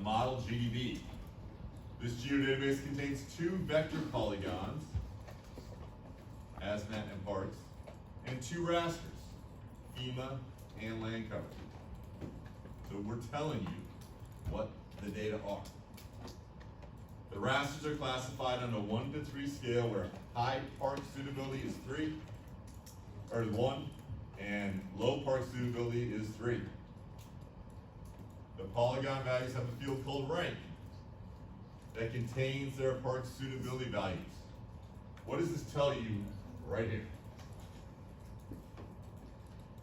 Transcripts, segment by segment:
model GDB. This geodatabase contains 2 vector polygons, ASMAT and parts, and 2 rasters, FEMA and land cover. So we're telling you what the data are. The rasters are classified on a 1 to 3 scale where high park suitability is 3, or 1, and low park suitability is 3. The polygon values have a field called rank that contains their park suitability values. What does this tell you right here?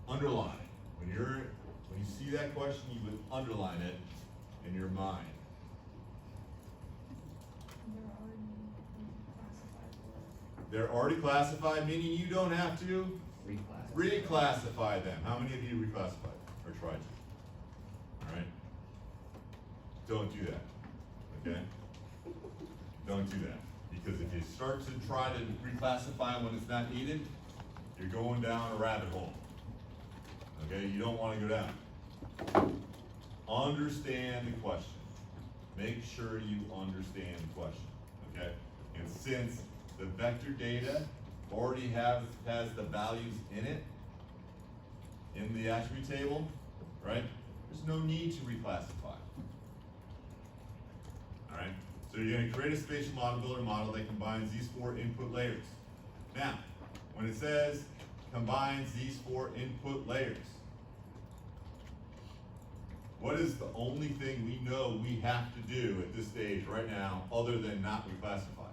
Underline. When you see that question, you would underline it in your mind. They're already classified, meaning you don't have to reclassify them. How many of you reclassified or tried to? All right. Don't do that. Okay? Don't do that. Because if you start to try to reclassify when it's not needed, you're going down a rabbit hole. Okay? You don't want to go down. Understand the question. Make sure you understand the question. Okay? And since the vector data already has the values in it, in the attribute table, right? There's no need to reclassify. All right? So you're going to create a spatial model builder model that combines these 4 input layers. Now, when it says combines these 4 input layers, what is the only thing we know we have to do at this stage right now other than not reclassify?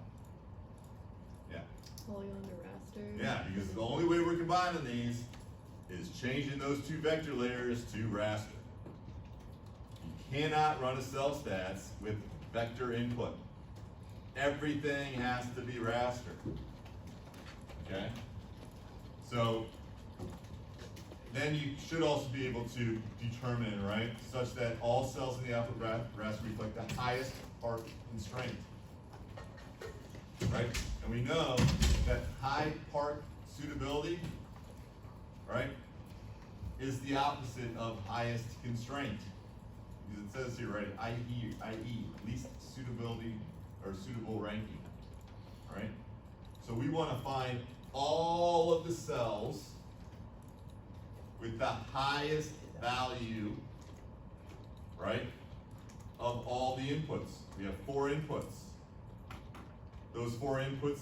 Yeah. Polygon to raster. Yeah, because the only way we're combining these is changing those 2 vector layers to raster. You cannot run a cell stats with vector input. Everything has to be raster. Okay? So then you should also be able to determine, right, such that all cells in the output raster reflect the highest park constraint. Right? And we know that high park suitability, right, is the opposite of highest constraint. Because it says here, right, i.e. least suitability or suitable ranking. All right? So we want to find all of the cells with the highest value, right, of all the inputs. We have 4 inputs. Those 4 inputs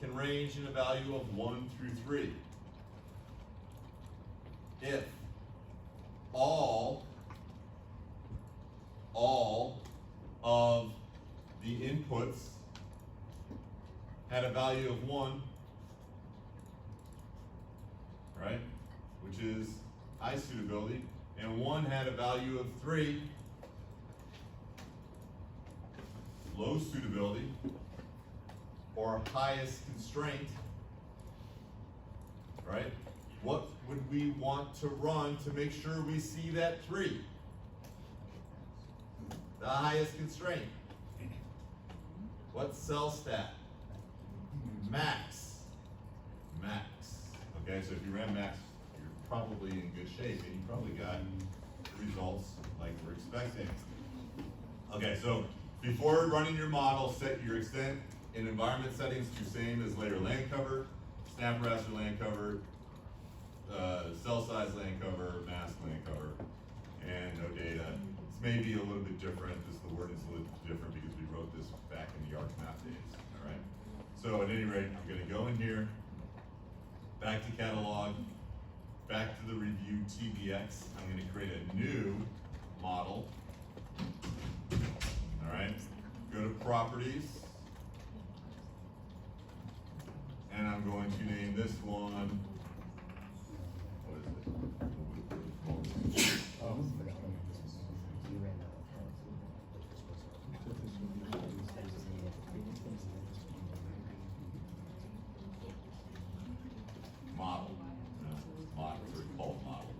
can range in a value of 1 through 3. If all of the inputs had a value of 1, right, which is high suitability, and 1 had a value of 3, low suitability, or highest constraint, right? What would we want to run to make sure we see that 3? The highest constraint. What cell stat? Max. Max. Okay, so if you ran max, you're probably in good shape, and you probably got results like we're expecting. Okay, so before running your model, set your extent and environment settings to same as layer land cover, snap raster land cover, cell size land cover, mask land cover, and no data. This may be a little bit different. The wording is a little different because we wrote this back in the ArcMap days. All right. So at any rate, I'm going to go in here, back to catalog, back to the review TBX. I'm going to create a new model. All right. Go to properties. And I'm going to name this one, what is it? Model. No, model, it's called model.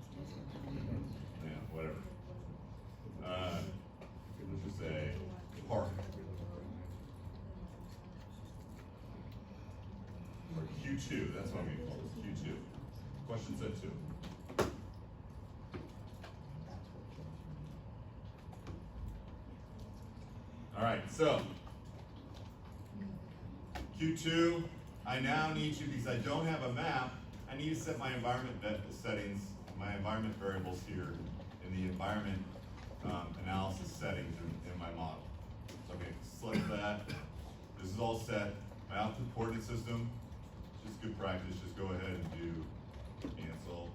Yeah, whatever. Let's just say park. Or Q2, that's what I'm going to call this, Q2. Question set 2. All right, so Q2, I now need to, because I don't have a map, I need to set my environment settings, my environment variables here in the environment analysis settings in my model. So I'm going to select that. This is all set. My output coordinate system, just good practice, just go ahead and do cancel.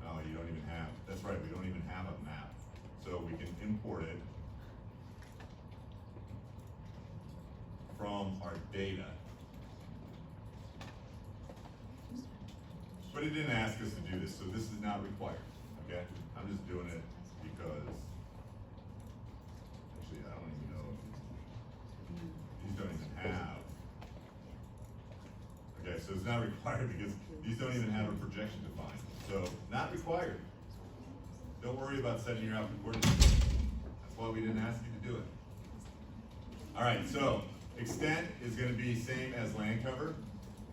No, you don't even have, that's right, we don't even have a map. So we can import it from our data. But it didn't ask us to do this, so this is not required, okay? I'm just doing it because, actually, I don't even know, these don't even have, okay, so it's not required because these don't even have a projection defined. So, not required. Don't worry about setting your output coordinates. That's why we didn't ask you to do it. All right, so extent is going to be same as land cover.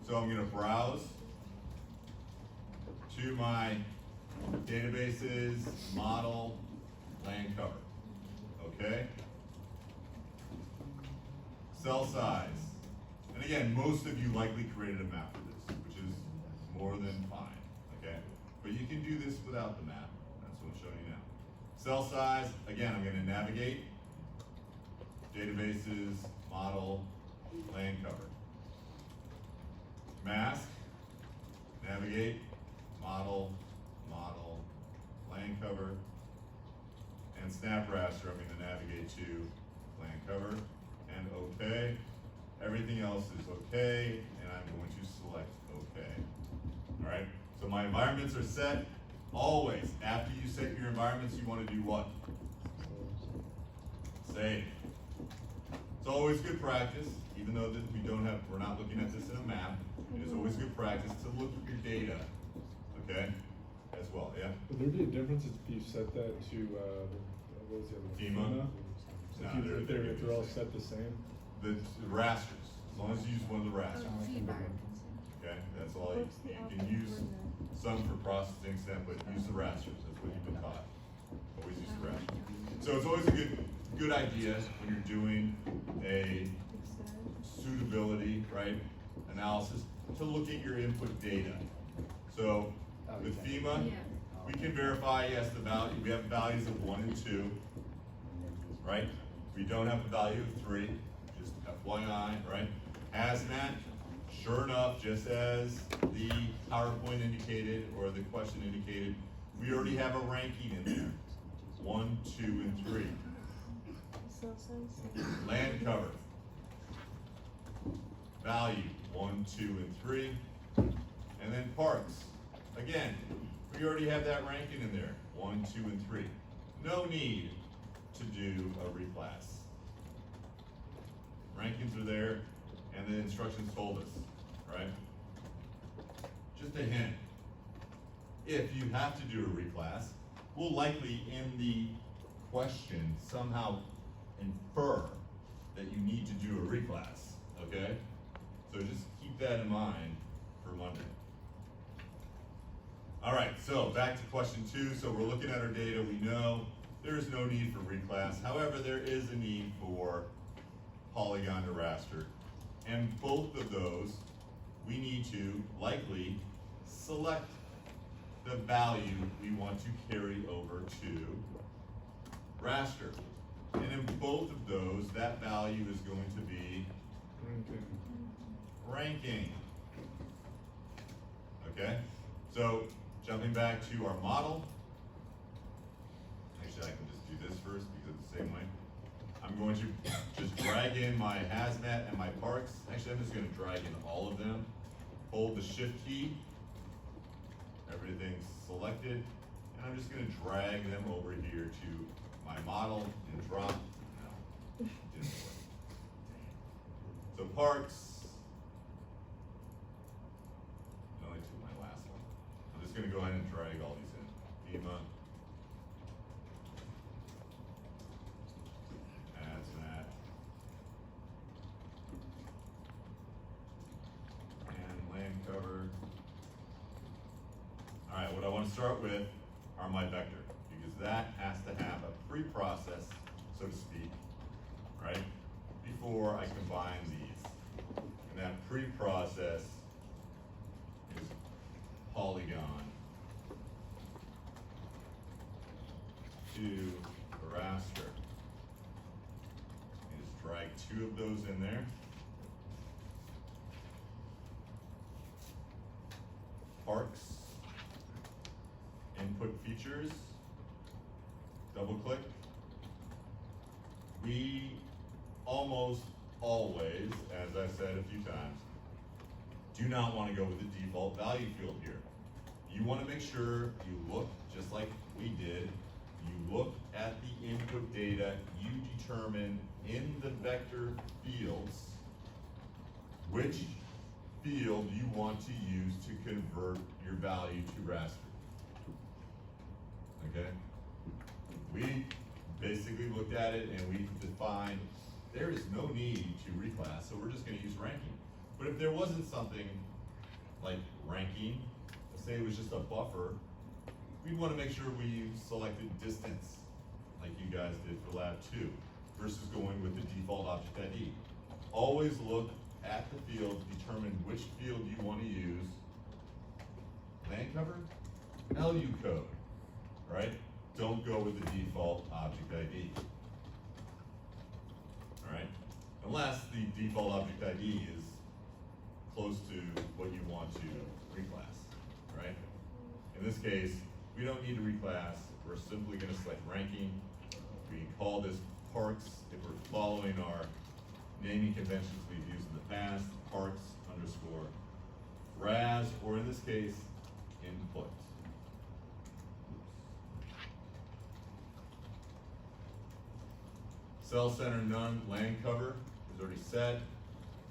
So I'm going to browse to my databases, model, land cover. Okay? Cell size. And again, most of you likely created a map for this, which is more than fine. Okay? But you can do this without the map. That's what I'm showing you now. Cell size, again, I'm going to navigate. Databases, model, land cover. Mask, navigate, model, land cover. And snap raster, I'm going to navigate to land cover and OK. Everything else is OK, and I'm going to select OK. All right, so my environments are set. Always, after you set your environments, you want to do what? Save. It's always good practice, even though that we're not looking at this in a map. It is always good practice to look at your data, okay, as well. Yeah. Would there be a difference if you set that to what was the other one? FEMA? No, If they're all set the same. The rasters, as long as you use one of the rasters. Oh, Okay, that's all you can use. Some for processing stuff, but use the rasters. That's what you've been taught. Always use the rasters. So it's always a good idea when you're doing a suitability, right, analysis to look at your input data. So with FEMA, we can verify, yes, the value. We have values of 1 and 2, right? We don't have a value of 3, just FYI, right? Hazmat, sure enough, just as the PowerPoint indicated or the question indicated, we already have a ranking in there. 1, 2, and 3. Land cover. Value, 1, 2, and 3. And then parks. Again, we already have that ranking in there. 1, 2, and 3. No need to do a reclass. Rankings are there, and the instructions told us, right? Just a hint. If you have to do a reclass, we'll likely in the question somehow infer that you need to do a reclass, okay? So just keep that in mind for Monday. All right, so back to question 2. So we're looking at our data. We know there is no need for reclass. However, there is a need for polygon to raster. And both of those, we need to likely select the value we want to carry over to raster. And in both of those, that value is going to be ranking. Okay? So, jumping back to our model. Actually, I can just do this first because it's the same way. I'm going to just drag in my hazmat and my parks. Actually, I'm just going to drag in all of them. Hold the shift key. Everything's selected. And I'm just going to drag them over here to my model and drop. No, didn't work. So parks. I only took my last one. I'm just going to go ahead and drag all these in. FEMA. Hazmat. And land cover. All right, what I want to start with are my vector, because that has to have a pre-process, so to speak, right? before I combine these. And that pre-process is polygon to raster. You just drag 2 of those in there. Parks, input features, double click. We almost always, as I've said a few times, do not want to go with the default value field here. You want to make sure you look just like we did. You look at the input data, you determine in the vector fields which field you want to use to convert your value to raster. Okay? We basically looked at it and we defined there is no need to reclass, so we're just going to use ranking. But if there wasn't something like ranking, let's say it was just a buffer, we'd want to make sure we selected distance, like you guys did for lab 2, versus going with the default object ID. Always look at the field, determine which field you want to use. Land cover, LU code, right? Don't go with the default object ID. All right? Unless the default object ID is close to what you want to reclass, right? In this case, we don't need to reclass. We're simply going to select ranking. We can call this parks if we're following our naming conventions we've used in the past, parks underscore ras, or in this case, input. Cell center none, land cover is already set.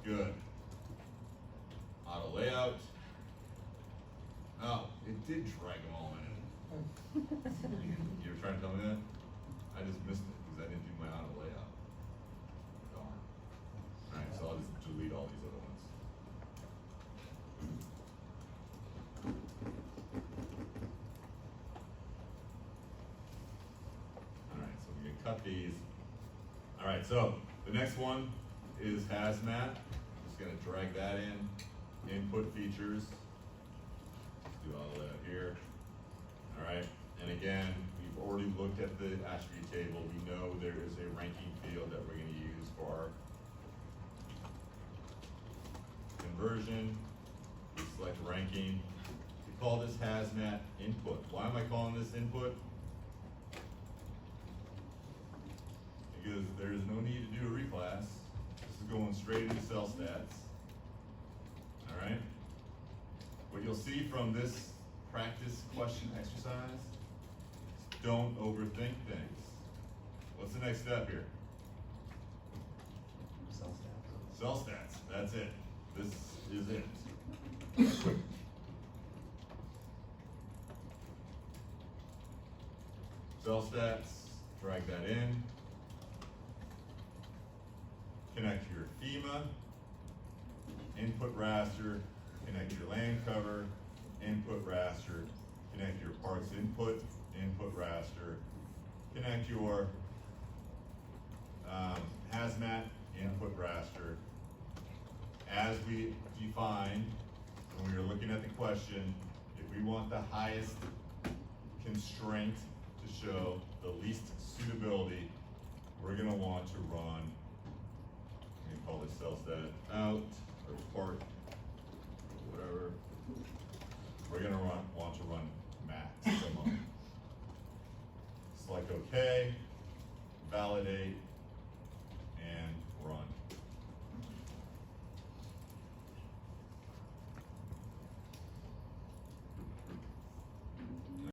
Good. Auto layout. Oh, it did drag them all in. You were trying to tell me that? I just missed it because I didn't do my auto layout. Darn. Alright, so I'll just delete all these other ones. Alright, so we can cut these. Alright, so the next one is hazmat. Just gonna drag that in. Input features. Let's do all that here. Alright, and again, we've already looked at the attribute table. We know there is a ranking field that we're gonna use for our conversion. We select ranking. We call this hazmat input. Why am I calling this input? Because there's no need to do a reclass. This is going straight into cell stats. All right? What you'll see from this practice question exercise is don't overthink things. What's the next step here? Cell stats. Cell stats, that's it. This is it. Cell stats, drag that in. Connect your FEMA, input raster, connect your land cover, input raster, connect your parks input, input raster, connect your hazmat, input raster. As we defined, when we were looking at the question, if we want the highest constraint to show the least suitability, we're gonna want to run, we can call this cell stat out, or part, or whatever. We're gonna want to run max. Select OK, validate,